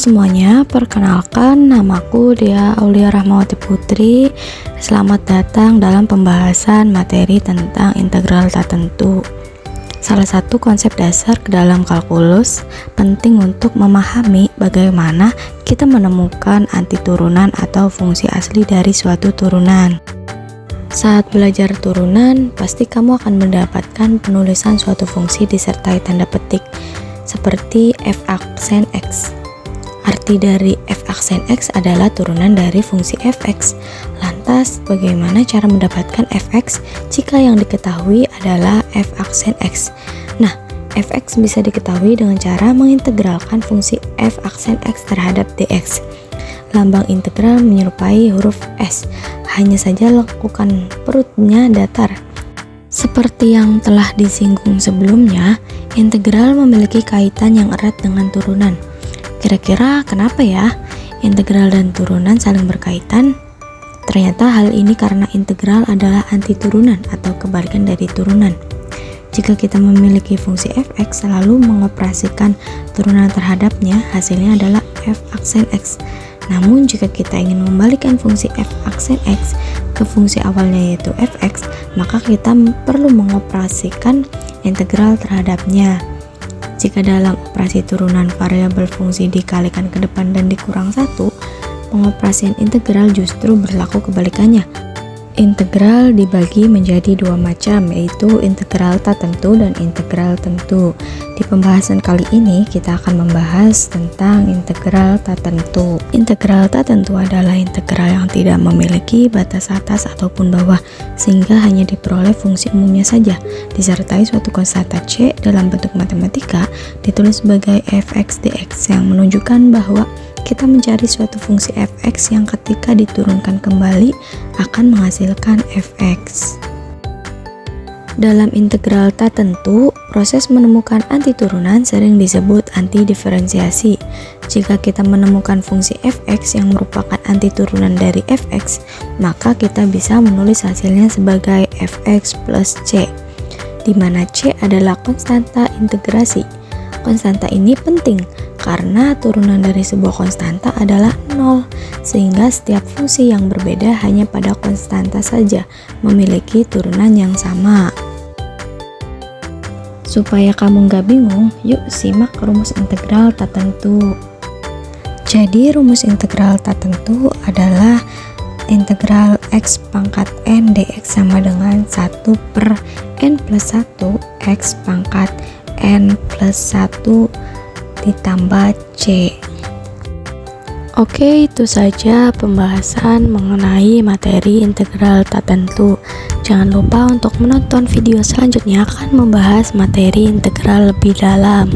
semuanya, perkenalkan namaku Dea Aulia Rahmawati Putri. Selamat datang dalam pembahasan materi tentang integral tak tentu. Salah satu konsep dasar ke dalam kalkulus penting untuk memahami bagaimana kita menemukan antiturunan atau fungsi asli dari suatu turunan. Saat belajar turunan, pasti kamu akan mendapatkan penulisan suatu fungsi disertai tanda petik seperti f aksen x. Arti dari f aksen x adalah turunan dari fungsi fx. Lantas, bagaimana cara mendapatkan fx jika yang diketahui adalah f aksen x? Nah, fx bisa diketahui dengan cara mengintegralkan fungsi f aksen x terhadap dx. Lambang integral menyerupai huruf S, hanya saja lekukan perutnya datar. Seperti yang telah disinggung sebelumnya, integral memiliki kaitan yang erat dengan turunan. Kira-kira kenapa ya integral dan turunan saling berkaitan? Ternyata hal ini karena integral adalah antiturunan atau kebalikan dari turunan. Jika kita memiliki fungsi fx selalu mengoperasikan turunan terhadapnya, hasilnya adalah f aksen x. Namun jika kita ingin membalikkan fungsi f aksen x ke fungsi awalnya yaitu fx, maka kita perlu mengoperasikan integral terhadapnya. Jika dalam operasi turunan variabel fungsi dikalikan ke depan dan dikurang 1, pengoperasian integral justru berlaku kebalikannya. Integral dibagi menjadi dua macam, yaitu integral tak tentu dan integral tentu. Di pembahasan kali ini kita akan membahas tentang integral tak tentu. Integral tak tentu adalah integral yang tidak memiliki batas atas ataupun bawah, sehingga hanya diperoleh fungsi umumnya saja, disertai suatu konstanta c dalam bentuk matematika ditulis sebagai fx dx yang menunjukkan bahwa kita mencari suatu fungsi fx yang ketika diturunkan kembali akan menghasilkan fx. Dalam integral tak tentu, proses menemukan antiturunan sering disebut antidiferensiasi. Jika kita menemukan fungsi fx yang merupakan antiturunan dari fx, maka kita bisa menulis hasilnya sebagai fx plus c, di mana c adalah konstanta integrasi. Konstanta ini penting karena turunan dari sebuah konstanta adalah 0, sehingga setiap fungsi yang berbeda hanya pada konstanta saja memiliki turunan yang sama. Supaya kamu nggak bingung, yuk simak rumus integral tak tentu. Jadi rumus integral tak tentu adalah integral x pangkat n dx sama dengan 1 per n plus 1 x pangkat n plus 1 ditambah c. Oke, itu saja pembahasan mengenai materi integral tak tentu. Jangan lupa untuk menonton video selanjutnya akan membahas materi integral lebih dalam.